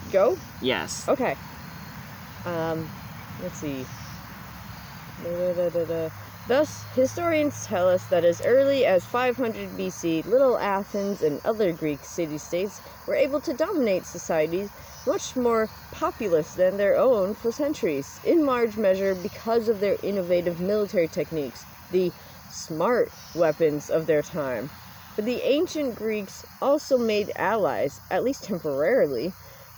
go? Yes. Okay. Let's see. Thus, historians tell us that as early as 500 BC, Little Athens and other Greek city-states were able to dominate societies much more populous than their own for centuries, in large measure because of their innovative military techniques, the smart weapons of their time. But the ancient Greeks also made allies, at least temporarily,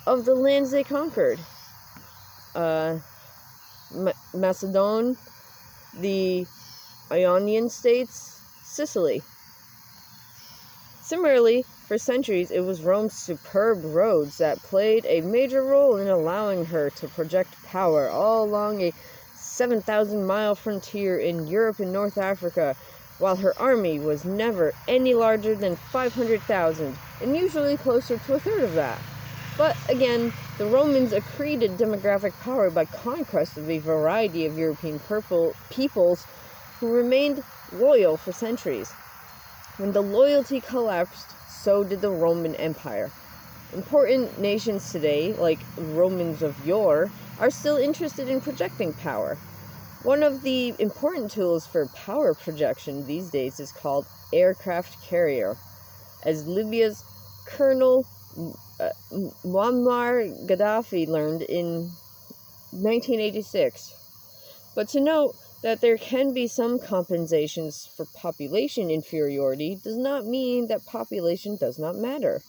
of the lands they conquered. Macedon, the Ionian states, Sicily. Similarly, for centuries, it was Rome's superb roads that played a major role in allowing her to project power all along a 7,000-mile frontier in Europe and North Africa, while her army was never any larger than 500,000, and usually closer to a third of that. But again, the Romans accreted demographic power by conquest of a variety of European peoples who remained loyal for centuries. When the loyalty collapsed, so did the Roman Empire. Important nations today, like Romans of yore, are still interested in projecting power. One of the important tools for power projection these days is called aircraft carrier, as Libya's Colonel Muammar Gaddafi learned in 1986. But to note that there can be some compensations for population inferiority does not mean that population does not matter.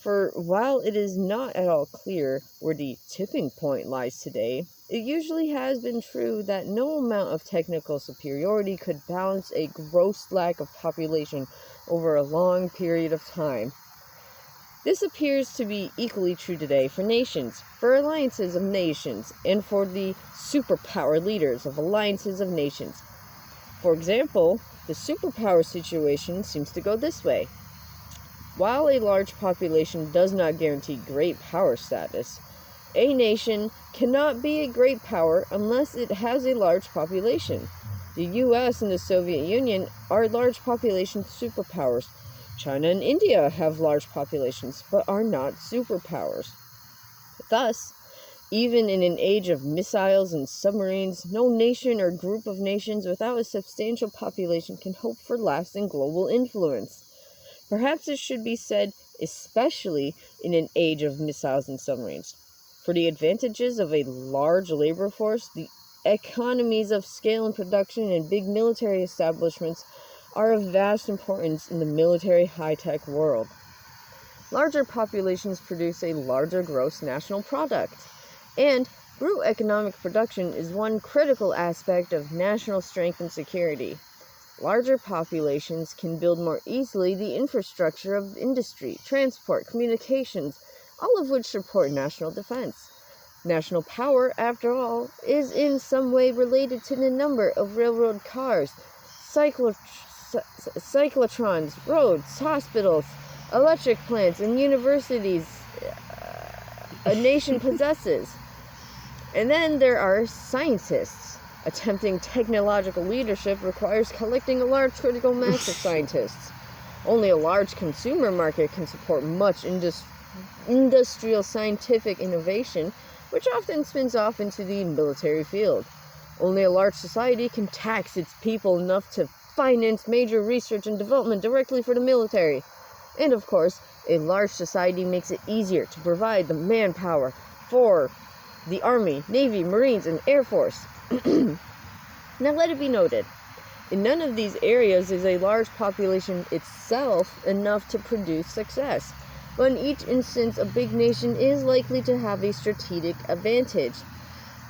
For while it is not at all clear where the tipping point lies today, it usually has been true that no amount of technical superiority could balance a gross lack of population over a long period of time. This appears to be equally true today for nations, for alliances of nations, and for the superpower leaders of alliances of nations. For example, the superpower situation seems to go this way. While a large population does not guarantee great power status, a nation cannot be a great power unless it has a large population. The US and the Soviet Union are large population superpowers. China and India have large populations, but are not superpowers. Thus, even in an age of missiles and submarines, no nation or group of nations without a substantial population can hope for lasting global influence. Perhaps it should be said, especially in an age of missiles and submarines. For the advantages of a large labor force, the economies of scale and production and big military establishments are of vast importance in the military high-tech world. Larger populations produce a larger gross national product, and brute economic production is one critical aspect of national strength and security. Larger populations can build more easily the infrastructure of industry, transport, communications, all of which support national defense. National power, after all, is in some way related to the number of railroad cars, cyclotrons, roads, hospitals, electric plants, and universities a nation possesses. And then there are scientists. Attempting technological leadership requires collecting a large critical mass of scientists. Only a large consumer market can support much industrial scientific innovation, which often spins off into the military field. Only a large society can tax its people enough to finance major research and development directly for the military. And of course, a large society makes it easier to provide the manpower for the Army, Navy, Marines, and Air Force. Now let it be noted, in none of these areas is a large population itself enough to produce success, but in each instance a big nation is likely to have a strategic advantage.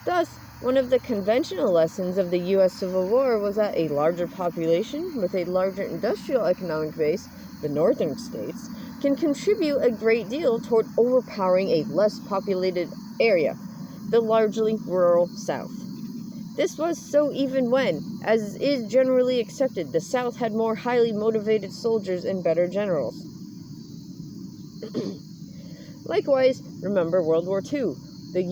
Thus, one of the conventional lessons of the U.S. Civil War was that a larger population with a larger industrial economic base, the northern states, can contribute a great deal toward overpowering a less populated area, the largely rural South. This was so even when, as is generally accepted, the South had more highly motivated soldiers and better generals. Likewise, remember World War II. The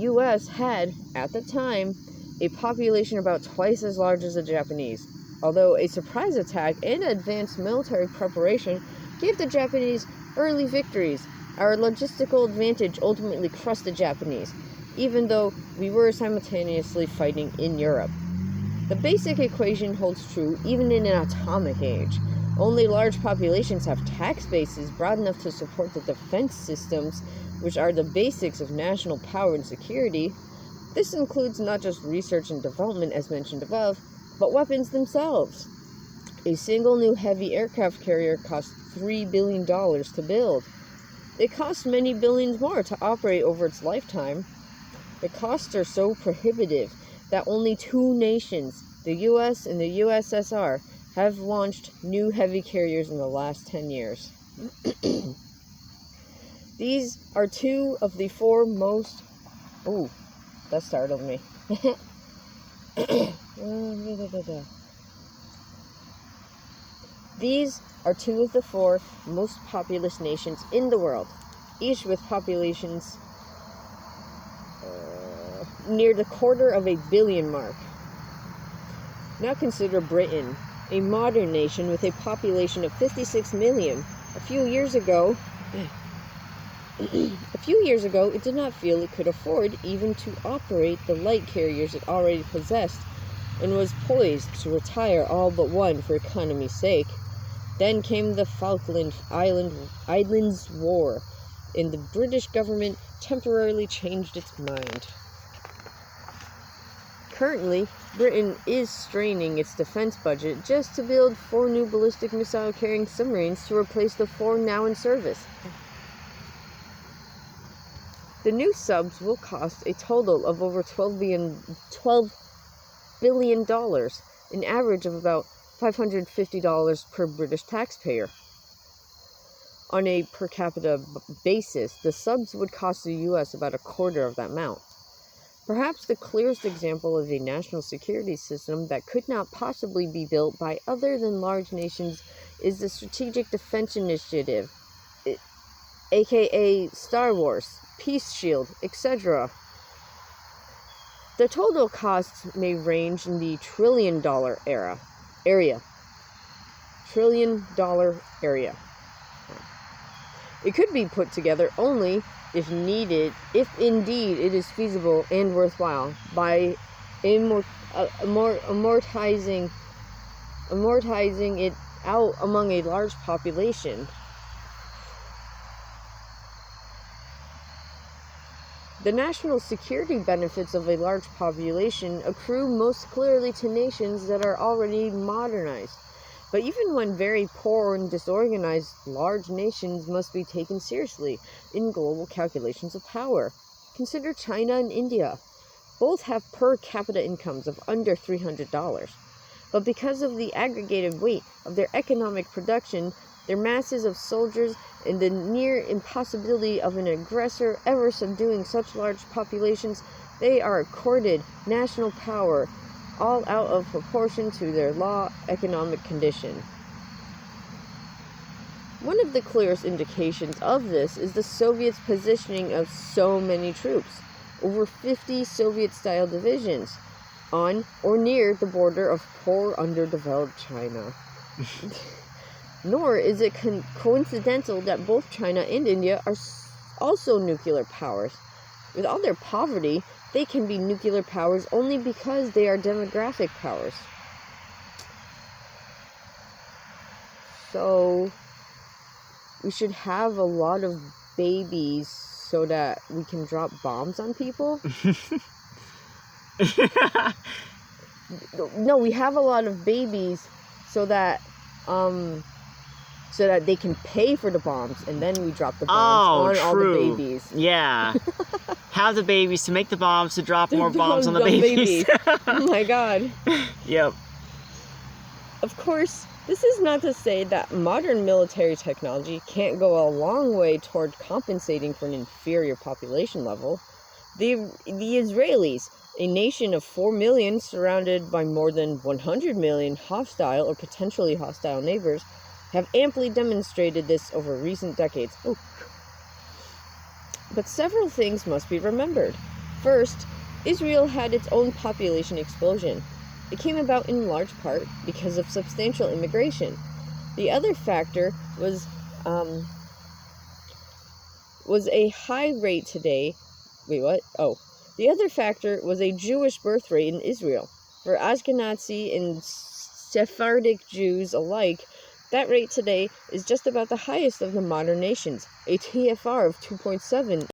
U.S. had, at the time, a population about twice as large as the Japanese, although a surprise attack and advanced military preparation gave the Japanese early victories. Our logistical advantage ultimately crushed the Japanese, even though we were simultaneously fighting in Europe. The basic equation holds true even in an atomic age. Only large populations have tax bases broad enough to support the defense systems, which are the basics of national power and security. This includes not just research and development, as mentioned above, but weapons themselves. A single new heavy aircraft carrier costs $3 billion to build. It costs many billions more to operate over its lifetime. The costs are so prohibitive that only two nations, the US and the USSR, have launched new heavy carriers in the last 10 years. These are two of the four most... Ooh, that startled me. These are two of the four most populous nations in the world, each with populations near the 250 million mark. Now consider Britain, a modern nation with a population of 56 million. A few years ago, it did not feel it could afford even to operate the light carriers it already possessed, and was poised to retire all but one for economy's sake. Then came the Falkland Islands War, and the British government temporarily changed its mind. Currently, Britain is straining its defense budget just to build 4 new ballistic missile-carrying submarines to replace the 4 now in service. The new subs will cost a total of over $12 billion, an average of about $550 per British taxpayer. On a per capita basis, the subs would cost the US about a quarter of that amount. Perhaps the clearest example of a national security system that could not possibly be built by other than large nations is the Strategic Defense Initiative, aka Star Wars, Peace Shield, etc. The total costs may range in the $1 trillion area. It could be put together only if needed, if indeed it is feasible and worthwhile, by amortizing it out among a large population. The national security benefits of a large population accrue most clearly to nations that are already modernized. But even when very poor and disorganized, large nations must be taken seriously in global calculations of power. Consider China and India. Both have per capita incomes of under $300. But because of the aggregated weight of their economic production, their masses of soldiers, and the near impossibility of an aggressor ever subduing such large populations, they are accorded national power, all out of proportion to their law economic condition. One of the clearest indications of this is the Soviets' positioning of so many troops, over 50 Soviet-style divisions, on or near the border of poor, underdeveloped China. Nor is it coincidental that both China and India are also nuclear powers. With all their poverty, they can be nuclear powers only because they are demographic powers. So, we should have a lot of babies so that we can drop bombs on people? No, we have a lot of babies so that they can pay for the bombs, and then we drop the bombs on all the babies. Yeah. Have the babies to make the bombs to drop more bombs on the babies. Oh my god. Yep. Of course, this is not to say that modern military technology can't go a long way toward compensating for an inferior population level. The Israelis, a nation of 4 million surrounded by more than 100 million hostile or potentially hostile neighbors, have amply demonstrated this over recent decades. Ooh. But several things must be remembered. First, Israel had its own population explosion. It came about in large part because of substantial immigration. The other factor was was a high rate today. Wait, what? Oh. The other factor was a Jewish birth rate in Israel. For Ashkenazi and Sephardic Jews alike, that rate today is just about the highest of the modern nations, a TFR of 2.7.